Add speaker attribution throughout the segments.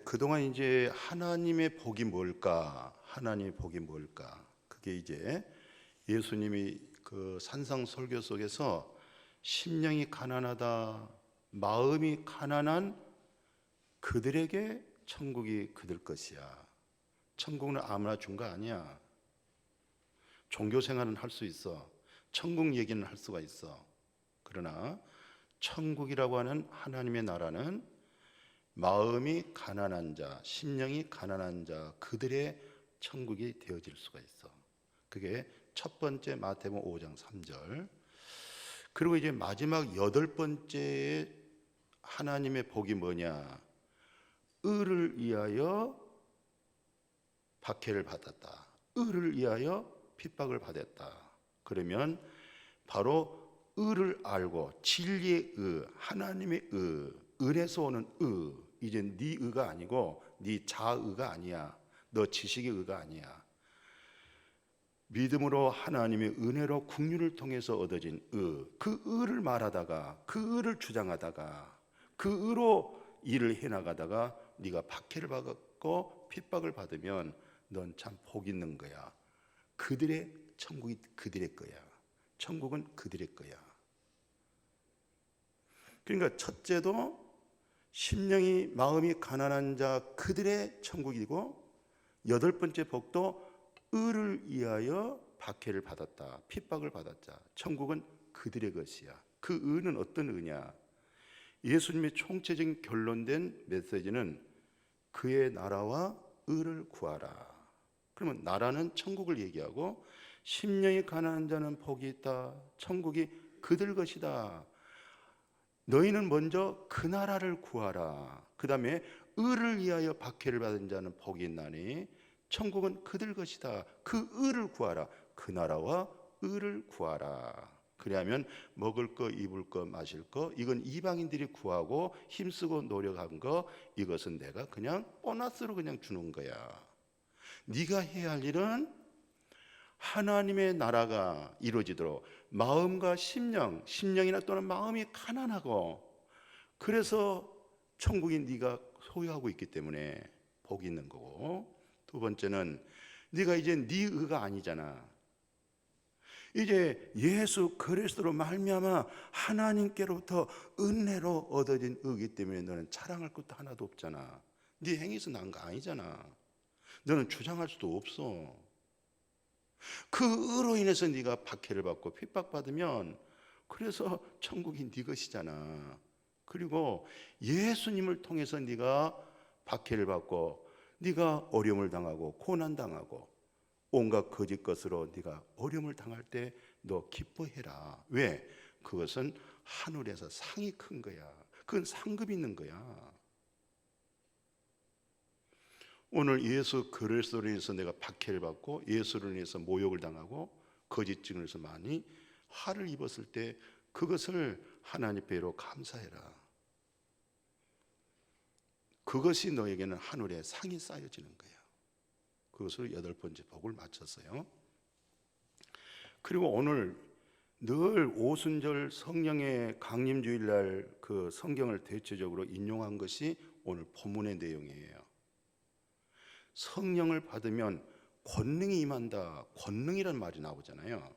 Speaker 1: 그동안 이제 하나님의 복이 뭘까? 하나님의 복이 뭘까? 그게 이제 예수님이 그 산상설교 속에서 심령이 가난하다, 마음이 가난한 그들에게 천국이 그들 것이야. 천국은 아무나 준 거 아니야. 종교 생활은 할 수 있어. 천국 얘기는 할 수가 있어. 그러나 천국이라고 하는 하나님의 나라는 마음이 가난한 자, 심령이 가난한 자, 그들의 천국이 되어질 수가 있어. 그게 첫 번째 마태복음 5장 3절. 그리고 이제 마지막 여덟 번째에 하나님의 복이 뭐냐? 의를 위하여 박해를 받았다. 의를 위하여 핍박을 받았다. 그러면 바로 의를 알고 진리의 의, 하나님의 의, 은에서 오는 의, 이제 네 의가 아니고 네 자의가 아니야. 너 지식의 의가 아니야. 믿음으로 하나님의 은혜로 국륜을 통해서 얻어진 의, 그 의를 말하다가 그 의를 주장하다가 그 의로 일을 해나가다가 네가 박해를 받고 핍박을 받으면 넌 참 복 있는 거야. 그들의 천국이 그들의 거야. 천국은 그들의 거야. 그러니까 첫째도 심령이 마음이 가난한 자 그들의 천국이고, 여덟 번째 복도 의를 위하여 박해를 받았다, 핍박을 받았자. 천국은 그들의 것이야. 그 의는 어떤 의냐? 예수님의 총체적인 결론된 메시지는 그의 나라와 의를 구하라. 그러면 나라는 천국을 얘기하고, 심령이 가난한 자는 복이 있다, 천국이 그들 것이다. 너희는 먼저 그 나라를 구하라. 그 다음에 의를 위하여 박해를 받은 자는 복이 있나니 천국은 그들 것이다. 그 의를 구하라. 그 나라와 의를 구하라. 그래야면 먹을 거, 입을 거, 마실 거, 이건 이방인들이 구하고 힘쓰고 노력한 거, 이것은 내가 그냥 보너스로 그냥 주는 거야. 네가 해야 할 일은 하나님의 나라가 이루어지도록 마음과 심령이나 또는 마음이 가난하고, 그래서 천국이 네가 소유하고 있기 때문에 복이 있는 거고, 두 번째는 네가 이제 네 의가 아니잖아. 이제 예수 그리스도로 말미암아 하나님께로부터 은혜로 얻어진 의이기 때문에 너는 자랑할 것도 하나도 없잖아. 네 행위에서 난 거 아니잖아. 너는 주장할 수도 없어. 그 의로 인해서 네가 박해를 받고 핍박받으면 그래서 천국이 네 것이잖아. 그리고 예수님을 통해서 네가 박해를 받고 네가 어려움을 당하고 고난당하고 온갖 거짓 것으로 네가 어려움을 당할 때 너 기뻐해라. 왜? 그것은 하늘에서 상이 큰 거야. 그건 상급이 있는 거야. 오늘 예수 그리스도로 인해서 내가 박해를 받고 예수를 인해서 모욕을 당하고 거짓 증언에서 많이 화를 입었을 때 그것을 하나님 배로 감사해라. 그것이 너에게는 하늘에 상이 쌓여지는 거야. 그것으로 여덟 번째 복을 마쳤어요. 그리고 오늘 늘 오순절 성령의 강림주일날 그 성경을 대체적으로 인용한 것이 오늘 본문의 내용이에요. 성령을 받으면 권능이 임한다. 권능이라는 말이 나오잖아요.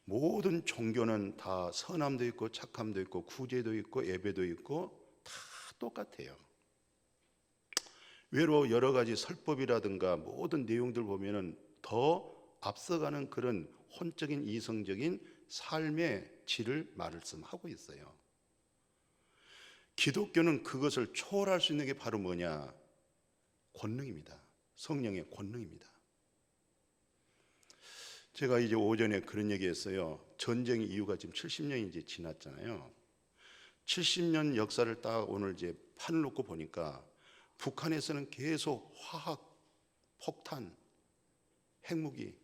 Speaker 1: 모든 종교는 다 선함도 있고 착함도 있고 구제도 있고 예배도 있고 다 똑같아요. 외로 여러 가지 설법이라든가 모든 내용들 보면은 더 앞서가는 그런 혼적인 이성적인 삶의 질을 말씀하고 있어요. 기독교는 그것을 초월할 수 있는 게 바로 뭐냐? 권능입니다. 성령의 권능입니다. 제가 이제 오전에 그런 얘기했어요. 전쟁 이후가 지금 70년이 이제 지났잖아요. 70년 역사를 딱 오늘 이제 판을 놓고 보니까 북한에서는 계속 화학, 폭탄, 핵무기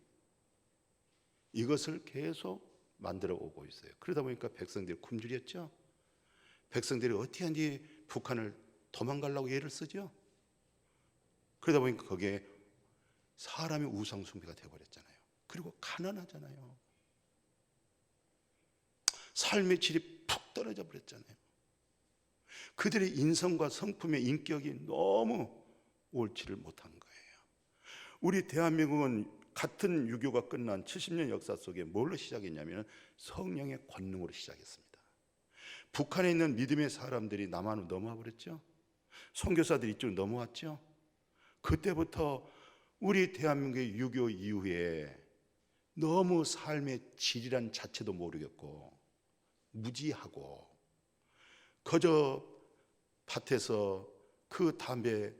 Speaker 1: 이것을 계속 만들어 오고 있어요. 그러다 보니까 백성들이 굶주렸죠. 백성들이 어떻게 하는지 북한을 도망가려고 애를 쓰죠. 그러다 보니까 거기에 사람의 우상 숭배가 되어버렸잖아요. 그리고 가난하잖아요. 삶의 질이 푹 떨어져 버렸잖아요. 그들의 인성과 성품의 인격이 너무 옳지를 못한 거예요. 우리 대한민국은 같은 유교가 끝난 70년 역사 속에 뭘로 시작했냐면 성령의 권능으로 시작했습니다. 북한에 있는 믿음의 사람들이 남한으로 넘어와 버렸죠. 선교사들이 이쪽으로 넘어왔죠. 그때부터 우리 대한민국의 유교 이후에 너무 삶의 질이란 자체도 모르겠고 무지하고 그저 밭에서 그 담배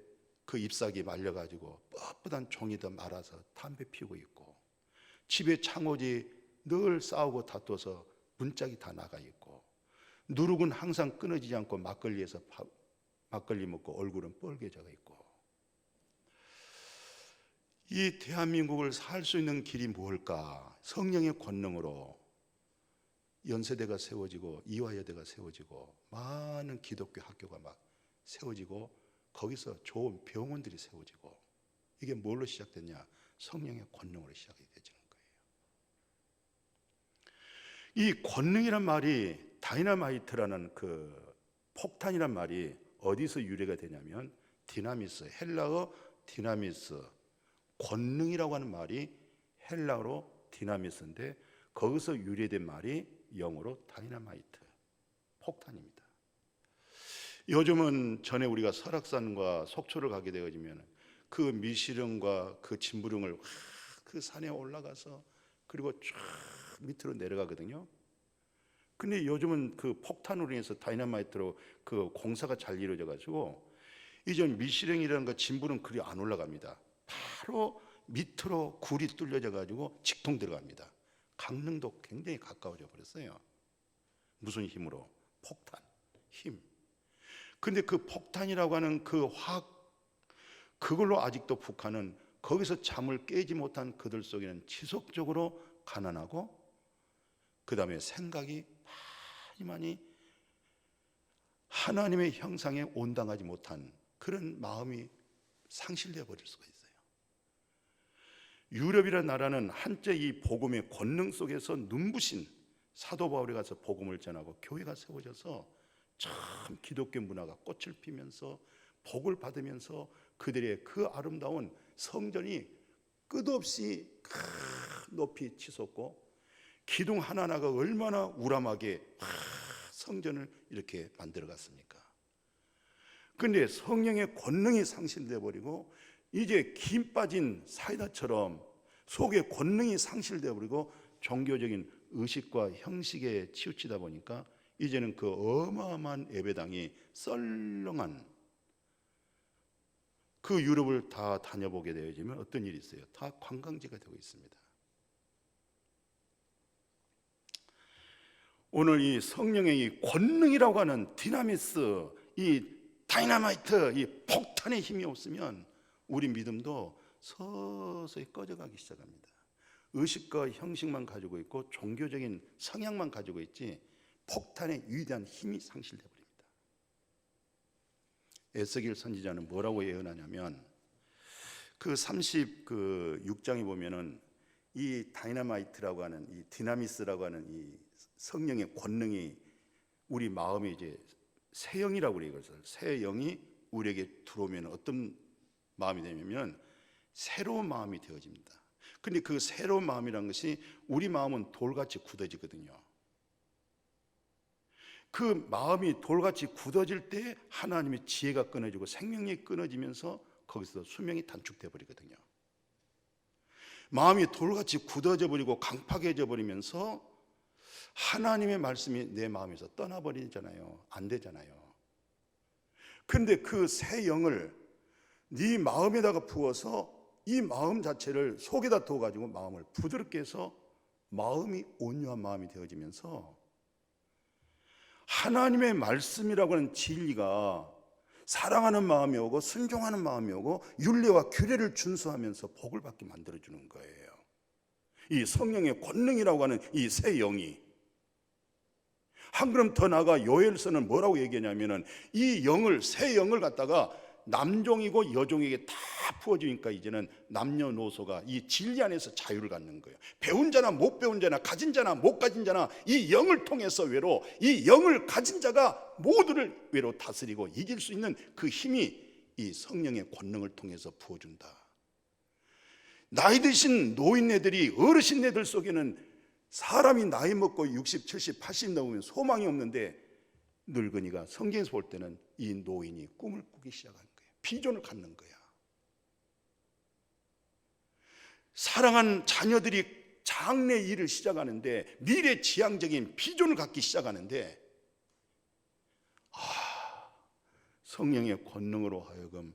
Speaker 1: 그 잎사귀 말려가지고 뻣뻣한 종이도 말아서 담배 피우고 있고 집에 창호지 늘 싸우고 다퉈서 문짝이 다 나가 있고 누룩은 항상 끊어지지 않고 막걸리에서 막걸리 먹고 얼굴은 뻘개져 있고 이 대한민국을 살 수 있는 길이 뭘까? 성령의 권능으로 연세대가 세워지고 이화여대가 세워지고 많은 기독교 학교가 막 세워지고 거기서 좋은 병원들이 세워지고 이게 뭘로 시작됐냐? 성령의 권능으로 시작이 되지는 거예요. 이 권능이란 말이 다이나마이트라는 그 폭탄이란 말이 어디서 유래가 되냐면 디나미스, 헬라어 디나미스, 권능이라고 하는 말이 헬라어로 디나미스인데 거기서 유래된 말이 영어로 다이나마이트, 폭탄입니다. 요즘은 전에 우리가 설악산과 속초를 가게 되어지면 그 미시령과 그 진부령을 그 산에 올라가서 그리고 쫙 밑으로 내려가거든요. 근데 요즘은 그 폭탄으로 인해서 다이나마이트로 그 공사가 잘 이루어져 가지고 이제 미시령이라는 거 진부령 그리 안 올라갑니다. 바로 밑으로 굴이 뚫려져 가지고 직통 들어갑니다. 강릉도 굉장히 가까워져 버렸어요. 무슨 힘으로? 폭탄, 힘. 근데 그 폭탄이라고 하는 그 화학, 그걸로 아직도 북한은 거기서 잠을 깨지 못한 그들 속에는 지속적으로 가난하고 그 다음에 생각이 많이 하나님의 형상에 온당하지 못한 그런 마음이 상실되어 버릴 수가 있어요. 유럽이라는 나라는 한때 이 복음의 권능 속에서 눈부신 사도 바울이 가서 복음을 전하고 교회가 세워져서 참 기독교 문화가 꽃을 피면서 복을 받으면서 그들의 그 아름다운 성전이 끝없이 높이 치솟고 기둥 하나하나가 얼마나 우람하게 성전을 이렇게 만들어 갔습니까? 그런데 성령의 권능이 상실되어 버리고 이제 김 빠진 사이다처럼 속에 권능이 상실되어 버리고 종교적인 의식과 형식에 치우치다 보니까 이제는 그 어마어마한 예배당이 썰렁한 그 유럽을 다 다녀보게 되어지면 어떤 일이 있어요? 다 관광지가 되고 있습니다. 오늘 이 성령의 이 권능이라고 하는 디나미스, 이 다이나마이트, 이 폭탄의 힘이 없으면 우리 믿음도 서서히 꺼져가기 시작합니다. 의식과 형식만 가지고 있고 종교적인 성향만 가지고 있지 폭탄의 위대한 힘이 상실되어 버립니다. 에스겔 선지자는 뭐라고 예언하냐면 그 36장에 보면은 이 다이나마이트라고 하는 이 디나미스라고 하는 이 성령의 권능이 우리 마음에 이제 새 영이라고 그래요. 그래서 새 영이 우리에게 들어오면 어떤 마음이 되냐면 새로운 마음이 되어집니다. 근데 그 새로운 마음이라는 것이 우리 마음은 돌같이 굳어지거든요. 그 마음이 돌같이 굳어질 때 하나님의 지혜가 끊어지고 생명력이 끊어지면서 거기서 수명이 단축돼 버리거든요. 마음이 돌같이 굳어져 버리고 강팍해져 버리면서 하나님의 말씀이 내 마음에서 떠나버리잖아요. 안 되잖아요. 근데 그 새 영을 네 마음에다가 부어서 이 마음 자체를 속에다 둬가지고 마음을 부드럽게 해서 마음이 온유한 마음이 되어지면서 하나님의 말씀이라고 하는 진리가 사랑하는 마음이 오고 순종하는 마음이 오고 율례와 규례를 준수하면서 복을 받게 만들어주는 거예요. 이 성령의 권능이라고 하는 이 새 영이 한 걸음 더 나아가 요엘서는 뭐라고 얘기하냐면은 이 영을 새 영을 갖다가 남종이고 여종에게 다 부어지니까 이제는 남녀노소가 이 진리 안에서 자유를 갖는 거예요. 배운 자나 못 배운 자나 가진 자나 못 가진 자나 이 영을 통해서 외로, 이 영을 가진 자가 모두를 외로 다스리고 이길 수 있는 그 힘이 이 성령의 권능을 통해서 부어준다. 나이 드신 노인네들이, 어르신네들 속에는 사람이 나이 먹고 60, 70, 80 넘으면 소망이 없는데 늙은이가 성경에서 볼 때는 이 노인이 꿈을 꾸기 시작하는 거예요. 비전을 갖는 거야. 사랑한 자녀들이 장래 일을 시작하는데 미래 지향적인 비전을 갖기 시작하는데 성령의 권능으로 하여금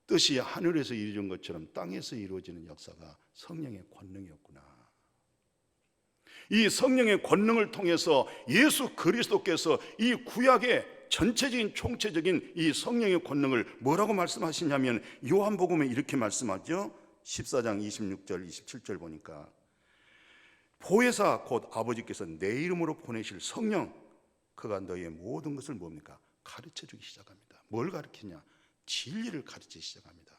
Speaker 1: 뜻이 하늘에서 이루어진 것처럼 땅에서 이루어지는 역사가 성령의 권능이었구나. 이 성령의 권능을 통해서 예수 그리스도께서 이 구약의 전체적인 총체적인 이 성령의 권능을 뭐라고 말씀하시냐면 요한복음에 이렇게 말씀하죠. 14장 26절 27절 보니까 보혜사 곧 아버지께서 내 이름으로 보내실 성령, 그가 너희의 모든 것을 뭡니까? 가르쳐주기 시작합니다. 뭘 가르치냐? 진리를 가르치기 시작합니다.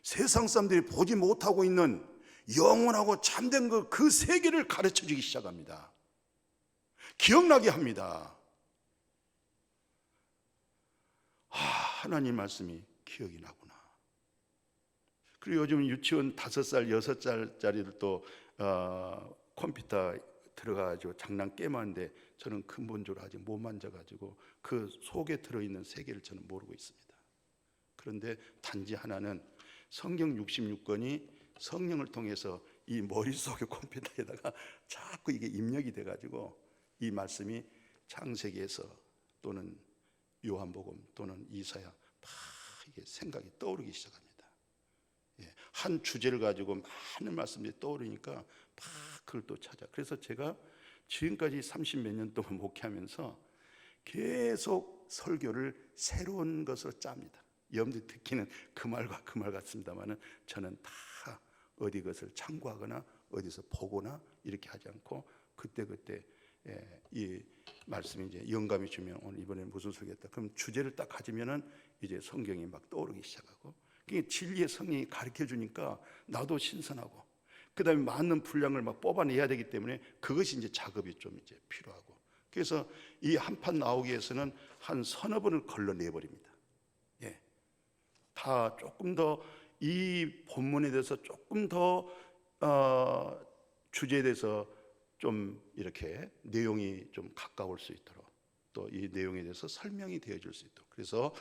Speaker 1: 세상 사람들이 보지 못하고 있는 영원하고 참된 그 세계를 가르쳐주기 시작합니다. 기억나게 합니다. 하나님 말씀이 기억이 나구나. 그리고 요즘 유치원 5살, 6살짜리들도 컴퓨터 들어가가지고 장난 게임하는데 저는 근본적으로 아직 못 만져가지고 그 속에 들어있는 세계를 저는 모르고 있습니다. 그런데 단지 하나는 성경 66권이 성령을 통해서 이 머릿속의 컴퓨터에다가 자꾸 이게 입력이 돼가지고 이 말씀이 창세기에서 또는 요한복음 또는 이사야 막 이게 생각이 떠오르기 시작합니다. 한 주제를 가지고 많은 말씀들이 떠오르니까 막 그걸 또 찾아. 그래서 제가 지금까지 30몇 년 동안 목회하면서 계속 설교를 새로운 것으로 짭니다. 여러분들이 듣기는 그 말과 그 말 같습니다만은 저는 다 어디 것을 참고하거나 어디서 보거나 이렇게 하지 않고 그때그때 이 말씀이 이제 영감이 주면 오늘 이번에 무슨 설교했다. 그럼 주제를 딱 가지면은 이제 성경이 막 떠오르기 시작하고 그게 진리의 성령이 가르쳐 주니까 나도 신선하고 그다음에 맞는 분량을 막 뽑아내야 되기 때문에 그것이 이제 작업이 좀 이제 필요하고 그래서 이 한 판 나오기 위해서는 한 서너 번을 걸러내 버립니다. 다 조금 더 이 본문에 대해서 조금 더 주제에 대해서 좀 이렇게 내용이 좀 가까울 수 있도록 또 이 내용에 대해서 설명이 되어줄 수 있도록 그래서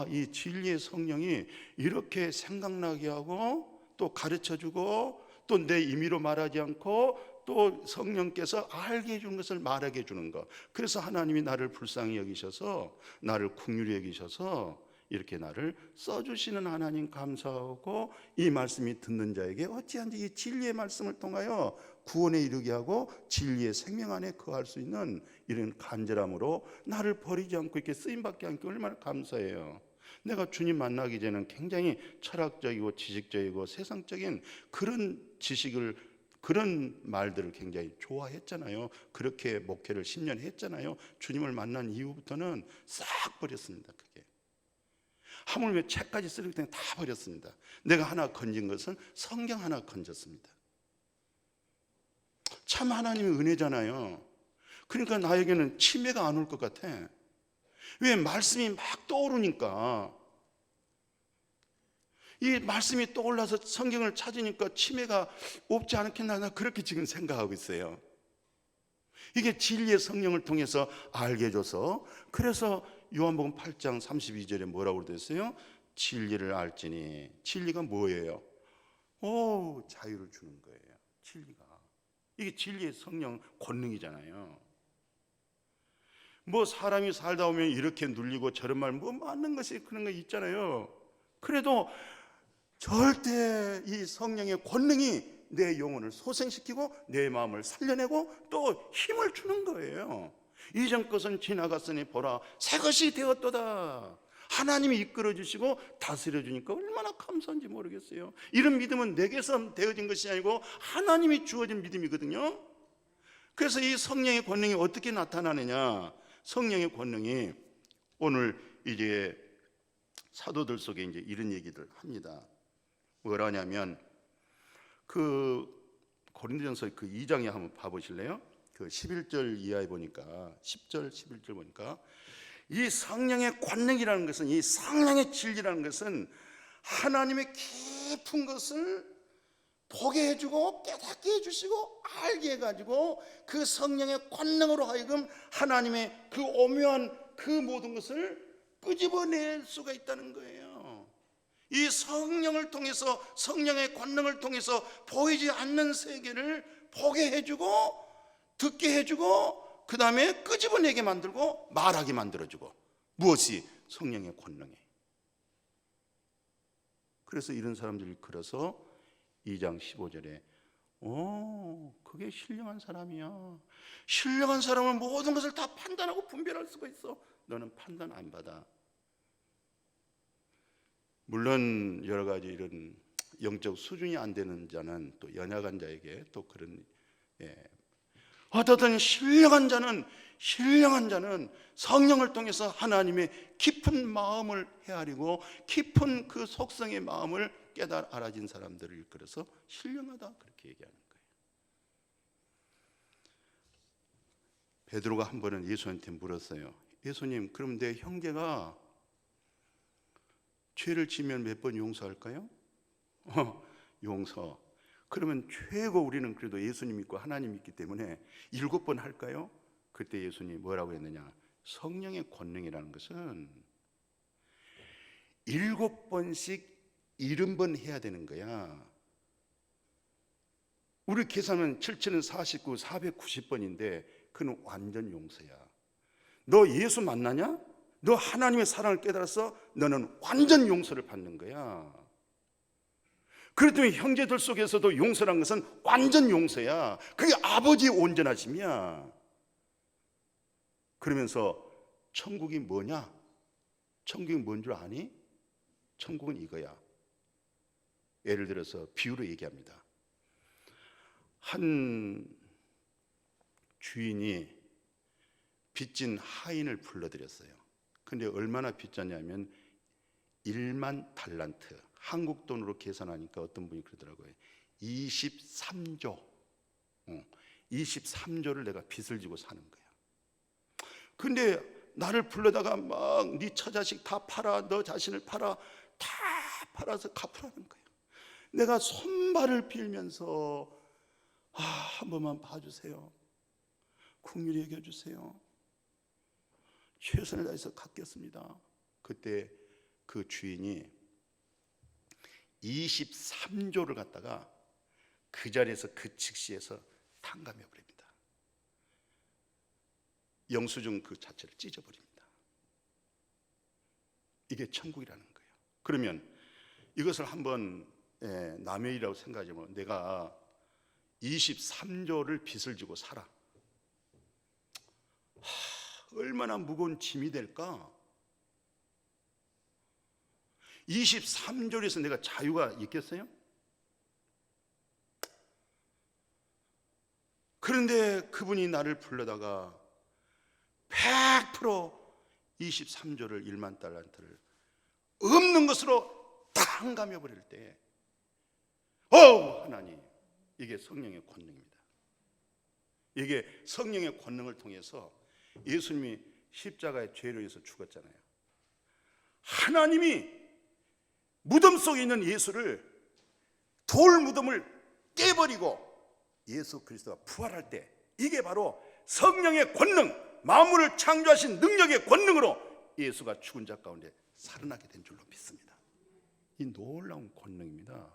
Speaker 1: 이 진리의 성령이 이렇게 생각나게 하고 또 가르쳐주고 또 내 임의로 말하지 않고 또 성령께서 알게 해주는 것을 말하게 해주는 것. 그래서 하나님이 나를 불쌍히 여기셔서 나를 긍휼히 여기셔서 이렇게 나를 써주시는 하나님 감사하고 이 말씀이 듣는 자에게 어찌한지 이 진리의 말씀을 통하여 구원에 이르게 하고 진리의 생명 안에 거할 수 있는 이런 간절함으로 나를 버리지 않고 이렇게 쓰임받게 하니까 얼마나 감사해요. 내가 주님 만나기 전에는 굉장히 철학적이고 지식적이고 세상적인 그런 지식을 그런 말들을 굉장히 좋아했잖아요. 그렇게 목회를 10년 했잖아요. 주님을 만난 이후부터는 싹 버렸습니다. 그게 하물며 책까지 쓰레기 때문에 다 버렸습니다. 내가 하나 건진 것은 성경 하나 건졌습니다. 참 하나님의 은혜잖아요. 그러니까 나에게는 치매가 안 올 것 같아. 왜? 말씀이 막 떠오르니까. 이 말씀이 떠올라서 성경을 찾으니까 치매가 없지 않겠나 나 그렇게 지금 생각하고 있어요. 이게 진리의 성령을 통해서 알게 해줘서 그래서 요한복음 8장 32절에 뭐라고 그랬어요? 진리를 알지니 진리가 뭐예요? 자유를 주는 거예요. 진리가 이게 진리의 성령 권능이잖아요. 뭐 사람이 살다 보면 이렇게 눌리고 저런 말 뭐 맞는 것이 그런 거 있잖아요. 그래도 절대 이 성령의 권능이 내 영혼을 소생시키고 내 마음을 살려내고 또 힘을 주는 거예요. 이전 것은 지나갔으니 보라 새 것이 되었도다. 하나님이 이끌어 주시고 다스려 주니까 얼마나 감사한지 모르겠어요. 이런 믿음은 내게서 되어진 것이 아니고 하나님이 주어진 믿음이거든요. 그래서 이 성령의 권능이 어떻게 나타나느냐? 성령의 권능이 오늘 이제 사도들 속에 이제 이런 얘기들 합니다. 뭐라냐면 그 고린도전서 그 2장에 한번 봐보실래요? 그 11절 이하에 보니까 10절 11절 보니까 이 성령의 권능이라는 것은, 이 성령의 진리라는 것은 하나님의 깊은 것을 보게 해주고 깨닫게 해주시고 알게 해가지고 그 성령의 권능으로 하여금 하나님의 그 오묘한 그 모든 것을 끄집어낼 수가 있다는 거예요. 이 성령을 통해서, 성령의 권능을 통해서 보이지 않는 세계를 보게 해주고 듣게 해주고 그 다음에 끄집어내게 만들고 말하게 만들어주고. 무엇이? 성령의 권능이. 그래서 이런 사람들이 그래서 2장 15절에 그게 신령한 사람이야. 신령한 사람은 모든 것을 다 판단하고 분별할 수가 있어. 너는 판단 안 받아. 물론 여러 가지 이런 영적 수준이 안 되는 자는, 또 연약한 자에게 또 그런, 어떻든 신령한 자는 성령을 통해서 하나님의 깊은 마음을 헤아리고 깊은 그 속성의 마음을 알아진 사람들을 일컬어서 신령하다, 그렇게 얘기하는 거예요. 베드로가 한 번은 예수한테 물었어요. 예수님, 그럼 내 형제가 죄를 지면 몇 번 용서할까요? 용서. 그러면 최고 우리는 그래도 예수님 믿고 하나님 믿기 때문에 7번 할까요? 그때 예수님이 뭐라고 했느냐? 성령의 권능이라는 것은 7번씩 70번 해야 되는 거야. 우리 계산은 7,7은 49, 490번인데 그는 완전 용서야. 너 예수 만나냐? 너 하나님의 사랑을 깨달았어? 너는 완전 용서를 받는 거야. 그렇다면 형제들 속에서도 용서란 것은 완전 용서야. 그게 아버지의 온전하심이야. 그러면서 천국이 뭐냐? 천국이 뭔 줄 아니? 천국은 이거야. 예를 들어서 비유로 얘기합니다. 한 주인이 빚진 하인을 불러들였어요. 근데 얼마나 빚졌냐면 1만 달란트, 한국 돈으로 계산하니까 어떤 분이 그러더라고요. 23조 23조를 내가 빚을 지고 사는 거야. 근데 나를 불러다가 막 네 처자식 다 팔아, 너 자신을 팔아, 다 팔아서 갚으라는 거야. 내가 손발을 빌면서 한 번만 봐주세요. 긍휼히 여겨주세요. 최선을 다해서 갚겠습니다. 그때 그 주인이 23조를 갖다가 그 자리에서 그 즉시에서 탕감해 버립니다. 영수증 그 자체를 찢어버립니다. 이게 천국이라는 거예요. 그러면 이것을 한번 남의 일이라고 생각하자면 내가 23조를 빚을 지고 살아. 얼마나 무거운 짐이 될까? 23조에서 내가 자유가 있겠어요? 그런데 그분이 나를 불러다가 100% 23조를 1만 달란트를 없는 것으로 탕감해 버릴 때, 하나님, 이게 성령의 권능입니다. 이게 성령의 권능을 통해서 예수님이 십자가의 죄를 위해서 죽었잖아요. 하나님이 무덤 속에 있는 예수를, 돌 무덤을 깨버리고 예수 그리스도가 부활할 때, 이게 바로 성령의 권능, 만물을 창조하신 능력의 권능으로 예수가 죽은 자 가운데 살아나게 된 줄로 믿습니다. 이 놀라운 권능입니다.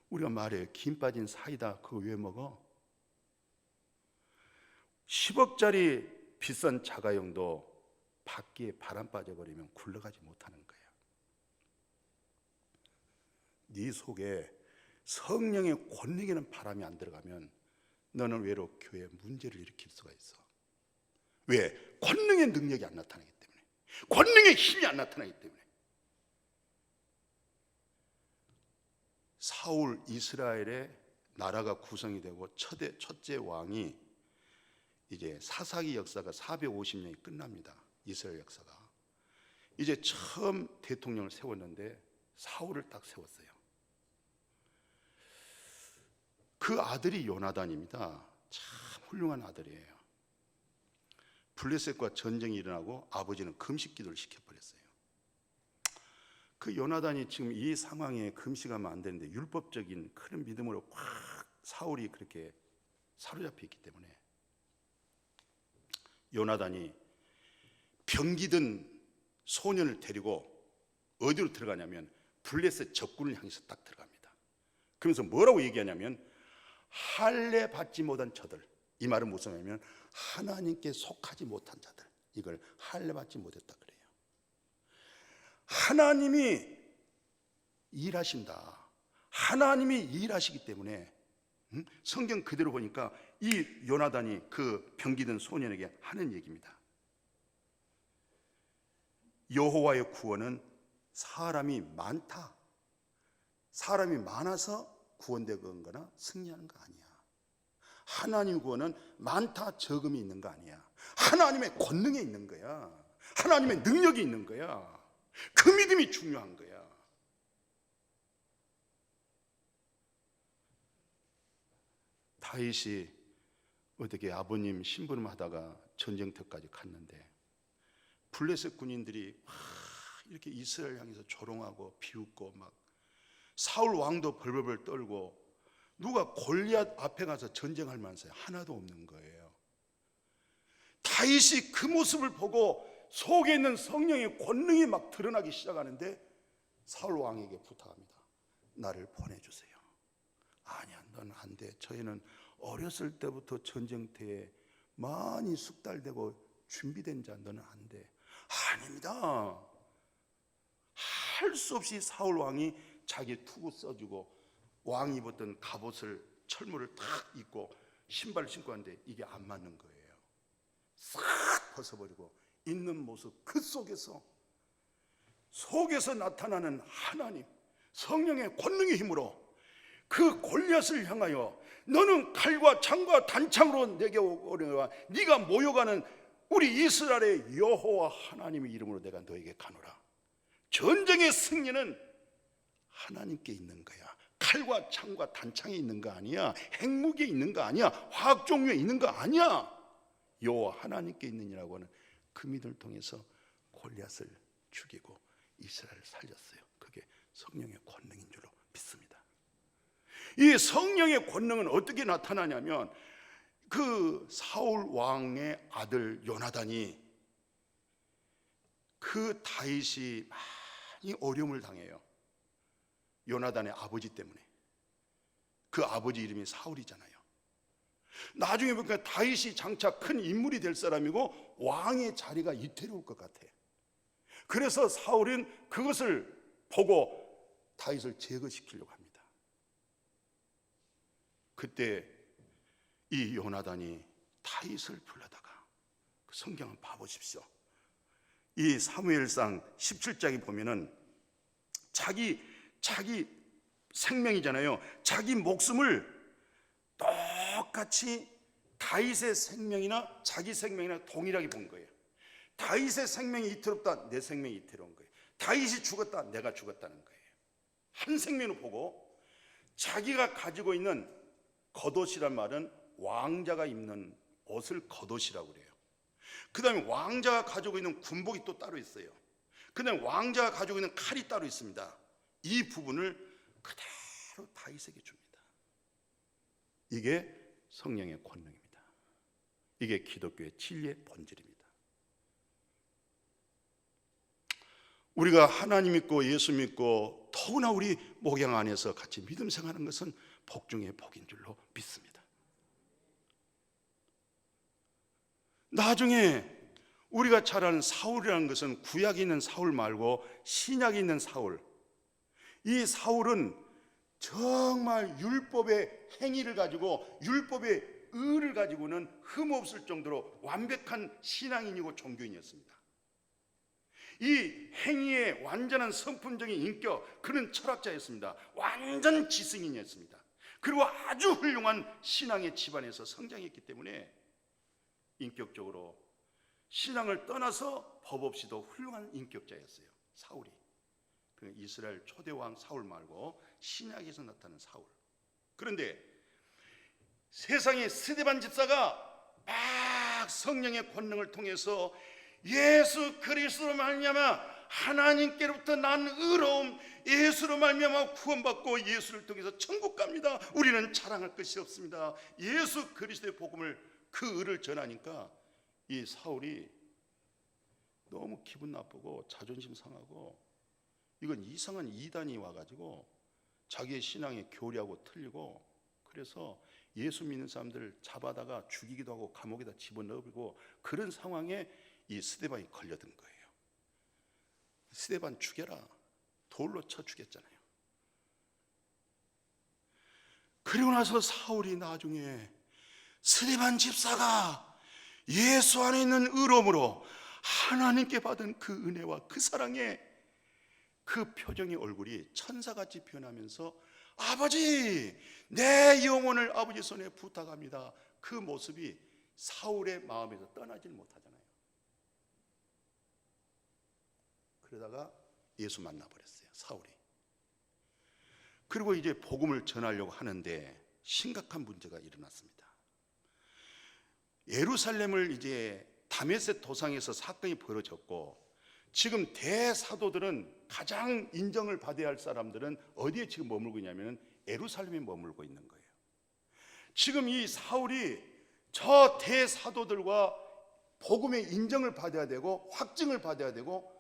Speaker 1: 우리가 말해요. 김 빠진 사이다 그거 왜 먹어? 10억짜리 비싼 자가용도 밖에 바람 빠져버리면 굴러가지 못하는 거예요. 네 속에 성령의 권능이라는 바람이 안 들어가면 너는 외로 교회에 문제를 일으킬 수가 있어. 왜? 권능의 능력이 안 나타나기 때문에, 권능의 힘이 안 나타나기 때문에. 사울 이스라엘의 나라가 구성이 되고 첫째 왕이 이제 사사기 역사가 450년이 끝납니다. 이스라엘 역사가. 이제 처음 대통령을 세웠는데 사울을 딱 세웠어요. 그 아들이 요나단입니다. 참 훌륭한 아들이에요. 블레셋과 전쟁이 일어나고 아버지는 금식기도를 시켜버렸어요. 그 요나단이 지금 이 상황에 금식하면 안 되는데 율법적인 큰 믿음으로 확 사울이 그렇게 사로잡혀 있기 때문에 요나단이 병기든 소년을 데리고 어디로 들어가냐면 블레셋 적군을 향해서 딱 들어갑니다. 그러면서 뭐라고 얘기하냐면 할례 받지 못한 저들, 이 말은 무슨 말이냐면 하나님께 속하지 못한 자들, 이걸 할례 받지 못했다 그래요. 하나님이 일하신다. 하나님이 일하시기 때문에 성경 그대로 보니까 이 요나단이 그 병기든 소년에게 하는 얘기입니다. 여호와의 구원은 사람이 많다, 사람이 많아서 구원되는 거나 승리하는 거 아니야. 하나님의 구원은 많다 적음이 있는 거 아니야. 하나님의 권능에 있는 거야. 하나님의 능력이 있는 거야. 그 믿음이 중요한 거야. 다윗이 어떻게 아버님 심부름하다가 전쟁터까지 갔는데 블레셋 군인들이 막 이렇게 이스라엘 향해서 조롱하고 비웃고 막 사울 왕도 벌벌벌 떨고 누가 골리앗 앞에 가서 전쟁할 만한 하나도 없는 거예요. 다윗이 그 모습을 보고 속에 있는 성령의 권능이 막 드러나기 시작하는데 사울 왕에게 부탁합니다. 나를 보내주세요. 아니야, 넌 안 돼. 저희는 어렸을 때부터 전쟁터에 많이 숙달되고 준비된 자, 너는 안 돼. 아닙니다. 할 수 없이 사울 왕이 자기 투구 써주고 왕이 입었던 갑옷을 철무를 탁 입고 신발을 신고 하는데 이게 안 맞는 거예요. 싹 벗어버리고 있는 모습 그 속에서 나타나는 하나님 성령의 권능의 힘으로 그 골리앗을 향하여 너는 칼과 창과 단창으로 내게 오려와 네가 모여가는 우리 이스라엘의 여호와 하나님의 이름으로 내가 너에게 가노라. 전쟁의 승리는 하나님께 있는 거야. 칼과 창과 단창에 있는 거 아니야. 핵무기에 있는 거 아니야. 화학 종류에 있는 거 아니야. 여호와 하나님께 있느니라고 하는 그 믿음을 통해서 골리앗을 죽이고 이스라엘을 살렸어요. 그게 성령의 권능인 줄로 믿습니다. 이 성령의 권능은 어떻게 나타나냐면 그 사울 왕의 아들 요나단이 그 다윗이 많이 어려움을 당해요. 요나단의 아버지 때문에. 그 아버지 이름이 사울이잖아요. 나중에 보니까 다윗이 장차 큰 인물이 될 사람이고 왕의 자리가 이태로울 것 같아. 그래서 사울은 그것을 보고 다윗을 제거시키려고 합니다. 그때 이 요나단이 다윗을 불러다가 그 성경을 봐보십시오. 이 사무엘상 17장에 보면은 자기 생명이잖아요. 자기 목숨을 똑같이 다윗의 생명이나 자기 생명이나 동일하게 본 거예요. 다윗의 생명이 이태롭다, 내 생명이 이태로운 거예요. 다윗이 죽었다, 내가 죽었다는 거예요. 한 생명을 보고 자기가 가지고 있는 겉옷이란 말은 왕자가 입는 옷을 겉옷이라고 그래요. 그 다음에 왕자가 가지고 있는 군복이 또 따로 있어요. 그 다음에 왕자가 가지고 있는 칼이 따로 있습니다. 이 부분을 그대로 다윗에게 줍니다. 이게 성령의 권능입니다. 이게 기독교의 진리의 본질입니다. 우리가 하나님 믿고 예수 믿고 더구나 우리 목양 안에서 같이 믿음 생활하는 것은 복 중에 복인 줄로 믿습니다. 나중에 우리가 잘 아는 사울이라는 것은 구약에 있는 사울 말고 신약에 있는 사울. 이 사울은 정말 율법의 행위를 가지고 율법의 의를 가지고는 흠없을 정도로 완벽한 신앙인이고 종교인이었습니다. 이 행위의 완전한 성품적인 인격, 그런 철학자였습니다. 완전 지성인이었습니다. 그리고 아주 훌륭한 신앙의 집안에서 성장했기 때문에 인격적으로 신앙을 떠나서 법 없이도 훌륭한 인격자였어요. 사울이. 그 이스라엘 초대왕 사울 말고 신약에서 나타난 사울. 그런데 세상의 스데반 집사가 막 성령의 권능을 통해서 예수 그리스도로 말미암아 하나님께로부터 난 의로움, 예수로 말미암아 구원받고 예수를 통해서 천국 갑니다. 우리는 자랑할 것이 없습니다. 예수 그리스도의 복음을 그 의를 전하니까 이 사울이 너무 기분 나쁘고 자존심 상하고 이건 이상한 이단이 와가지고 자기의 신앙에 교리하고 틀리고 그래서 예수 믿는 사람들 잡아다가 죽이기도 하고 감옥에다 집어넣고 그런 상황에 이 스데반이 걸려든 거예요. 스데반 죽여라. 돌로 쳐 죽였잖아요. 그리고 나서 사울이 나중에 스데반 집사가 예수 안에 있는 의로움으로 하나님께 받은 그 은혜와 그 사랑에 그 표정의 얼굴이 천사같이 변하면서 아버지 내 영혼을 아버지 손에 부탁합니다. 그 모습이 사울의 마음에서 떠나질 못하잖아요. 그러다가 예수 만나버렸어요. 사울이. 그리고 이제 복음을 전하려고 하는데 심각한 문제가 일어났습니다. 예루살렘을 이제 다메섹 도상에서 사건이 벌어졌고 지금 대사도들은 가장 인정을 받아야 할 사람들은 어디에 지금 머물고 있냐면 예루살렘에 머물고 있는 거예요. 지금 이 사울이 저 대사도들과 복음의 인정을 받아야 되고 확증을 받아야 되고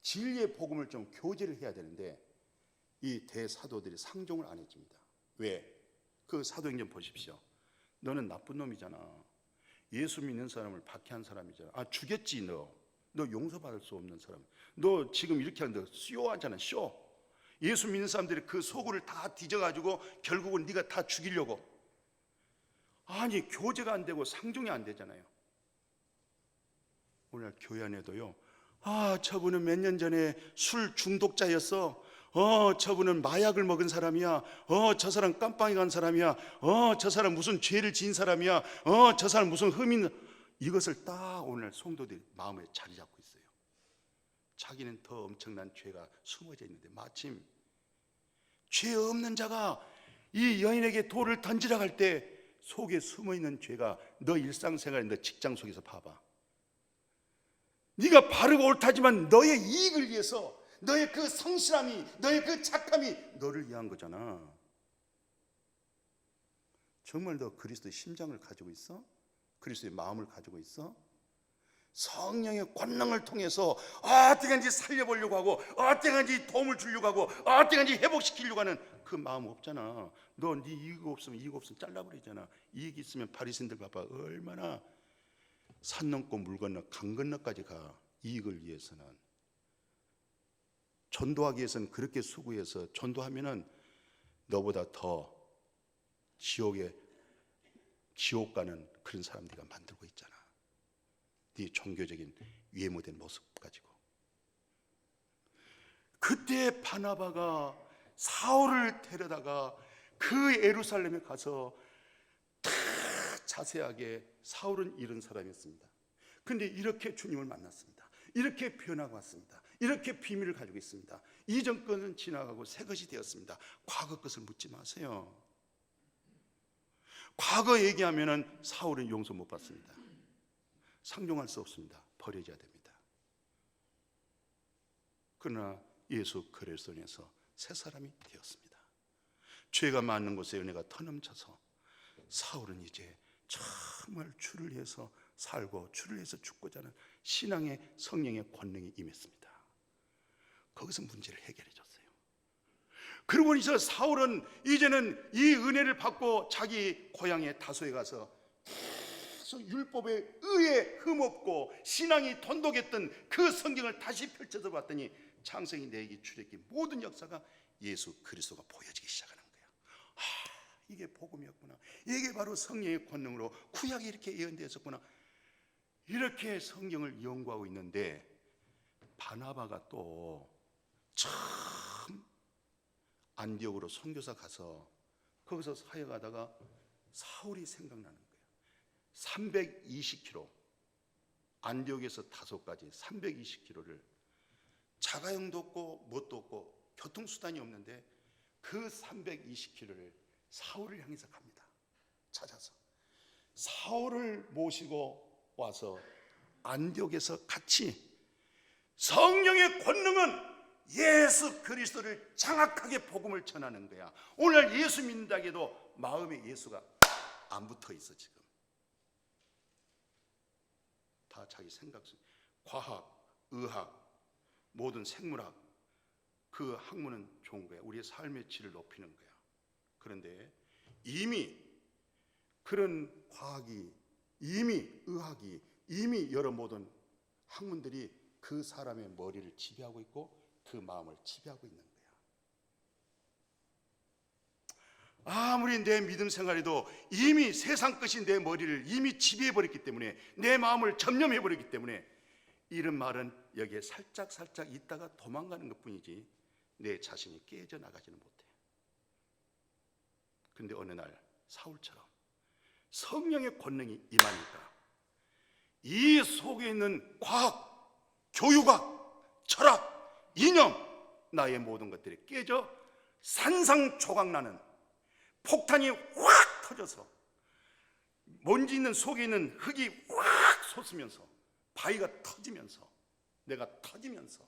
Speaker 1: 진리의 복음을 좀 교제를 해야 되는데 이 대사도들이 상종을 안 해줍니다. 왜? 그 사도행전 보십시오. 너는 나쁜 놈이잖아. 예수 믿는 사람을 박해한 사람이잖아. 아 죽였지 너 용서받을 수 없는 사람. 너 지금 이렇게 하는데 쇼하잖아. 쇼. 예수 믿는 사람들이 그 소굴을 다 뒤져가지고 결국은 네가 다 죽이려고. 아니 교제가 안 되고 상종이 안 되잖아요. 오늘 교회 안에도요. 아 저분은 몇 년 전에 술 중독자였어. 저분은 마약을 먹은 사람이야. 저 사람 깜빵에 간 사람이야. 저 사람 무슨 죄를 지은 사람이야. 저 사람 무슨 흠인. 이것을 딱 오늘 성도들이 마음에 자리 잡고 있어요. 자기는 더 엄청난 죄가 숨어져 있는데 마침 죄 없는 자가 이 여인에게 돌을 던지라 할 때 속에 숨어있는 죄가 너 일상생활, 너 직장 속에서 봐봐. 네가 바르고 옳다지만 너의 이익을 위해서 너의 그 성실함이, 너의 그 착함이 너를 위한 거잖아. 정말 너 그리스도의 심장을 가지고 있어? 그리스도의 마음을 가지고 있어? 성령의 권능을 통해서 어떻게든지 살려보려고 하고 어떻게든지 도움을 주려고 하고 어떻게든지 회복시키려고 하는 그 마음 없잖아. 너 네 이익 없으면 잘라버리잖아. 이익 있으면 바리새인들 봐봐. 얼마나 산 넘고 물 건너 강 건너까지 가. 이익을 위해서는. 전도하기 위해서는 그렇게 수고해서 전도하면은 너보다 더 지옥 가는 그런 사람들이 만들고 있잖아. 네 종교적인 외모된 모습 가지고. 그때 바나바가 사울을 데려다가 그 예루살렘에 가서 다 자세하게 사울은 이런 사람이었습니다. 그런데 이렇게 주님을 만났습니다. 이렇게 변화가 왔습니다. 이렇게 비밀을 가지고 있습니다. 이전 것은 지나가고 새 것이 되었습니다. 과거 것을 묻지 마세요. 과거 얘기하면은 사울은 용서 못 받습니다. 상종할 수 없습니다. 버려져야 됩니다. 그러나 예수 그리스도에서 새 사람이 되었습니다. 죄가 많은 곳에 은혜가 터넘쳐서 사울은 이제 정말 주를 위해서 살고 주를 위해서 죽고자 하는 신앙의 성령의 권능이 임했습니다. 거기서 문제를 해결해 줬어요. 그러고 나서 사울은 이제는 이 은혜를 받고 자기 고향의 다소에 가서 계속 율법에 의에 흠없고 신앙이 돈독했던 그 성경을 다시 펼쳐서 봤더니 창세기, 내기, 출애굽기 모든 역사가 예수 그리스도가 보여지기 시작하는 거야. 이게 복음이었구나. 이게 바로 성령의 권능으로 구약이 이렇게 예언되었었구나. 이렇게 성경을 연구하고 있는데 바나바가 또 참 안디옥으로 선교사 가서 거기서 사역하다가 사울이 생각나는 거예요. 320km 안디옥에서 다소까지 320km를 자가용도 없고 뭣도 없고 교통수단이 없는데 그 320km를 사울을 향해서 갑니다. 찾아서 사울을 모시고 와서 안디옥에서 같이 성령의 권능은 예수 그리스도를 장악하게 복음을 전하는 거야. 오늘 예수 믿는다 해도 마음에 예수가 안 붙어 있어. 지금 다 자기 생각 속, 과학, 의학, 모든 생물학, 그 학문은 좋은 거야. 우리의 삶의 질을 높이는 거야. 그런데 이미 그런 과학이, 이미 의학이, 이미 여러 모든 학문들이 그 사람의 머리를 지배하고 있고 그 마음을 지배하고 있는 거야. 아무리 내 믿음 생활에도 이미 세상 것이 내 머리를 이미 지배해버렸기 때문에, 내 마음을 점령해버렸기 때문에 이런 말은 여기에 살짝 있다가 도망가는 것뿐이지 내 자신이 깨져나가지는 못해. 근데 어느 날 사울처럼 성령의 권능이 임하니까 이 속에 있는 과학, 교육학, 철학, 이념, 나의 모든 것들이 깨져 산상조각나는 폭탄이 확 터져서 먼지 있는 속에 있는 흙이 확 솟으면서 바위가 터지면서 내가 터지면서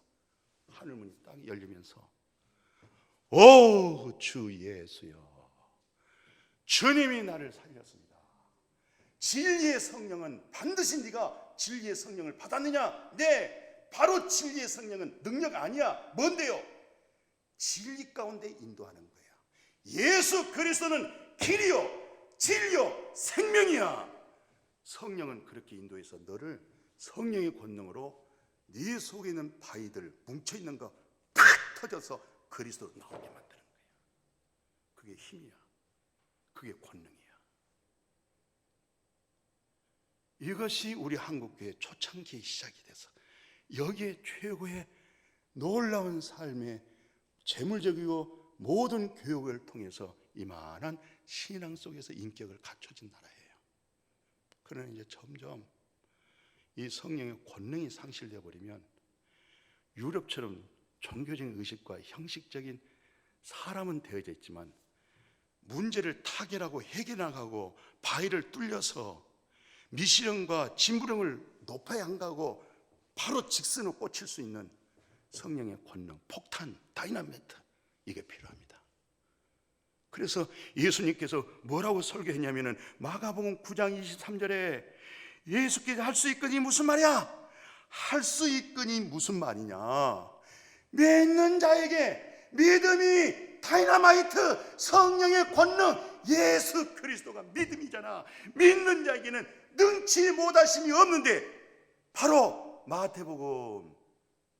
Speaker 1: 하늘문이 딱 열리면서 오 주 예수여, 주님이 나를 살렸습니다. 진리의 성령은 반드시 네가 진리의 성령을 받았느냐? 네, 바로 진리의 성령은 능력 아니야. 뭔데요? 진리 가운데 인도하는 거야. 예수 그리스도는 길이요 진리요 생명이야. 성령은 그렇게 인도해서 너를 성령의 권능으로 네 속에 있는 바위들, 뭉쳐있는 거 팍 터져서 그리스도로 나오게 만드는 거야. 그게 힘이야. 그게 권능이야. 이것이 우리 한국교회 초창기의 시작이 돼서 여기에 최고의 놀라운 삶의 재물적이고 모든 교육을 통해서 이만한 신앙 속에서 인격을 갖춰진 나라예요. 그러나 이제 점점 이 성령의 권능이 상실되어 버리면 유럽처럼 종교적인 의식과 형식적인 사람은 되어져 있지만 문제를 타결하고 해결하고 바위를 뚫려서 미시령과 진부령을 높아야 한다고 바로 직선으로 꽂힐 수 있는 성령의 권능, 폭탄, 다이나마이트, 이게 필요합니다. 그래서 예수님께서 뭐라고 설교했냐면은 마가복음 9장 23절에 예수께서 할 수 있거니 무슨 말이야? 할 수 있거니 무슨 말이냐? 믿는 자에게 믿음이 다이나마이트, 성령의 권능, 예수 그리스도가 믿음이잖아. 믿는 자에게는 능치 못하심이 없는데, 바로 마태복음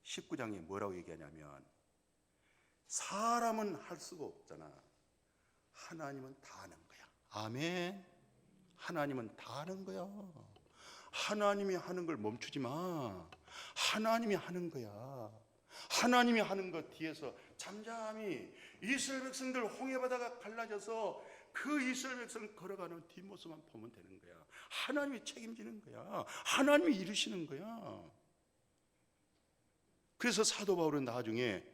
Speaker 1: 19장에 뭐라고 얘기하냐면 사람은 할 수가 없잖아. 하나님은 다 하는 거야. 아멘. 하나님은 다 하는 거야. 하나님이 하는 걸 멈추지 마. 하나님이 하는 거야. 하나님이 하는 것 뒤에서 잠잠히 이스라엘 백성들 홍해바다가 갈라져서 그 이스라엘 백성 걸어가는 뒷모습만 보면 되는 거야. 하나님이 책임지는 거야. 하나님이 이루시는 거야. 그래서 사도 바울은 나중에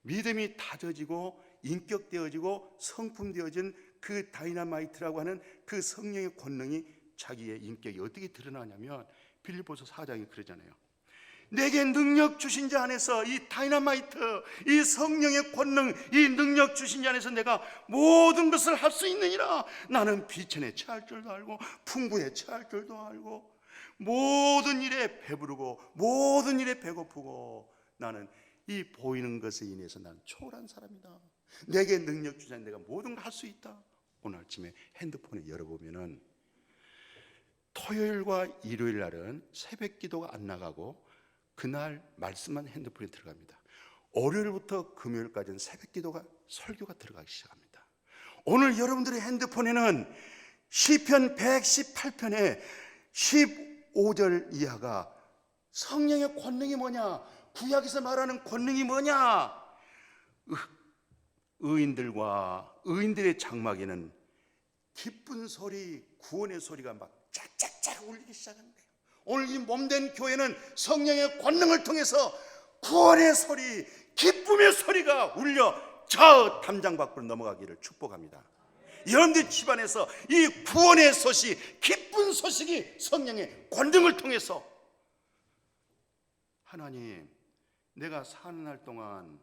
Speaker 1: 믿음이 다져지고 인격되어지고 성품되어진 그 다이나마이트라고 하는 그 성령의 권능이 자기의 인격이 어떻게 드러나냐면 빌립보서 4장에 그러잖아요. 내게 능력 주신 자 안에서 이 다이나마이트, 이 성령의 권능, 이 능력 주신 자 안에서 내가 모든 것을 할 수 있느니라. 나는 비천에 처할 줄도 알고 풍부에 처할 줄도 알고 모든 일에 배부르고 모든 일에 배고프고 나는 이 보이는 것에 인해서 난 초월한 사람이다. 내게 능력 주자 내가 모든 걸 할 수 있다. 오늘 아침에 핸드폰에 열어보면은 토요일과 일요일 날은 새벽 기도가 안 나가고 그날 말씀만 핸드폰에 들어갑니다. 월요일부터 금요일까지는 새벽 기도가 설교가 들어가기 시작합니다. 오늘 여러분들의 핸드폰에는 시편 118편에 15절 이하가 성령의 권능이 뭐냐, 구약에서 말하는 권능이 뭐냐, 의인들의 장막에는 기쁜 소리, 구원의 소리가 막 짝짝짝 울리기 시작하는 거예요. 오늘 이 몸된 교회는 성령의 권능을 통해서 구원의 소리, 기쁨의 소리가 울려 저 담장 밖으로 넘어가기를 축복합니다. 여러분들 집안에서 이 구원의 소식, 기쁜 소식이 성령의 권능을 통해서, 하나님, 내가 사는 날 동안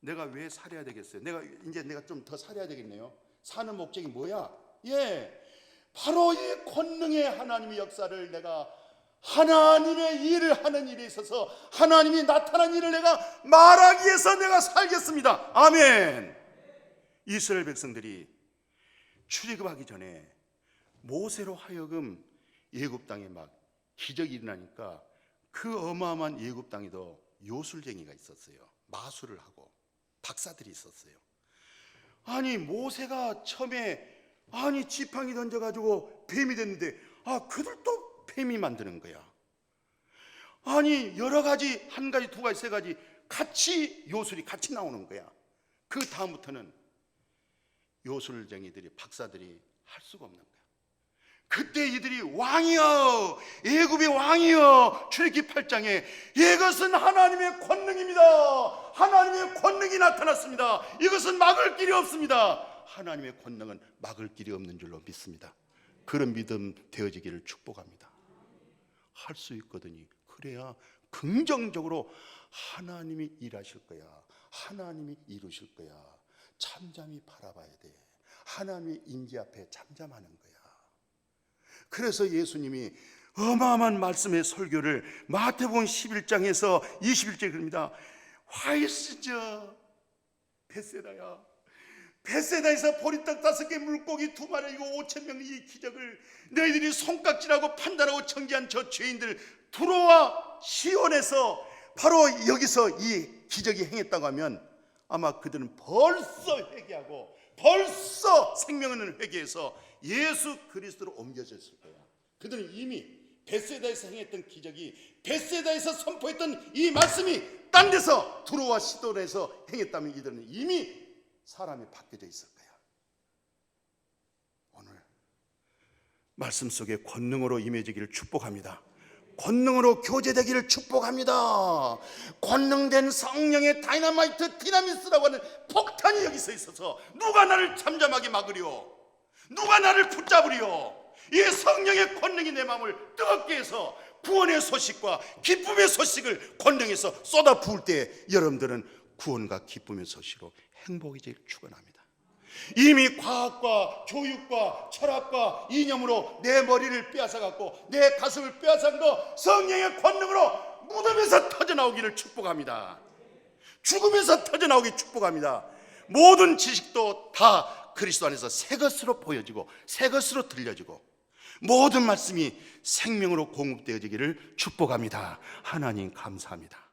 Speaker 1: 내가 왜 살아야 되겠어요? 내가 좀 더 살아야 되겠네요. 사는 목적이 뭐야? 바로 이 권능의 하나님의 역사를 내가, 하나님의 일을 하는 일에 있어서 하나님이 나타난 일을 내가 말하기 위해서 내가 살겠습니다. 아멘. 이스라엘 백성들이 출애굽하기 전에 모세로 하여금 애굽 땅에 막 기적이 일어나니까 그 어마어마한 애굽 땅에도 요술쟁이가 있었어요. 마술을 하고 박사들이 있었어요. 아니 모세가 처음에 지팡이 던져가지고 뱀이 됐는데 그들도 뱀이 만드는 거야. 여러 가지, 한 가지, 두 가지, 세 가지 같이 요술이 같이 나오는 거야. 그 다음부터는 요술쟁이들이, 박사들이 할 수가 없는 거야. 그때 이들이 왕이여, 애굽의 왕이여, 출애굽기 8장에 이것은 하나님의 권능입니다. 하나님의 권능이 나타났습니다. 이것은 막을 길이 없습니다. 하나님의 권능은 막을 길이 없는 줄로 믿습니다. 그런 믿음 되어지기를 축복합니다. 할 수 있거든요. 그래야 긍정적으로 하나님이 일하실 거야. 하나님이 이루실 거야. 잠잠히 바라봐야 돼. 하나님의 임재 앞에 잠잠하는 거야. 그래서 예수님이 어마어마한 말씀의 설교를 마태복음 11장에서 21절에 그럽니다. 화이스저 벳세다야, 벳세다에서 보리떡 5개, 물고기 2마리, 이거 5,000명 이 기적을 너희들이 손깍질하고 판단하고 정죄한 저 죄인들 두로와 시온에서 바로 여기서 이 기적이 행했다고 하면 아마 그들은 벌써 회개하고 벌써 생명을 회개해서 예수 그리스도로 옮겨졌을 거야. 그들은 이미 벳세다에서 행했던 기적이, 벳세다에서 선포했던 이 말씀이 딴 데서 두로와 시돈에서 행했다면 이들은 이미 사람이 바뀌어져 있을 거야. 오늘 말씀 속에 권능으로 임해지기를 축복합니다. 권능으로 교제되기를 축복합니다. 권능된 성령의 다이나마이트, 디나미스라고 하는 폭탄이 여기서 있어서 누가 나를 잠잠하게 막으려, 누가 나를 붙잡으려. 이 성령의 권능이 내 마음을 뜨겁게 해서 구원의 소식과 기쁨의 소식을 권능에서 쏟아 부을 때 여러분들은 구원과 기쁨의 소식으로 행복해질 축원합니다. 이미 과학과 교육과 철학과 이념으로 내 머리를 빼앗아갖고 내 가슴을 빼앗은 거 성령의 권능으로 무덤에서 터져나오기를 축복합니다. 죽음에서 터져나오기 축복합니다. 모든 지식도 다 그리스도 안에서 새 것으로 보여지고 새 것으로 들려지고 모든 말씀이 생명으로 공급되어지기를 축복합니다. 하나님 감사합니다.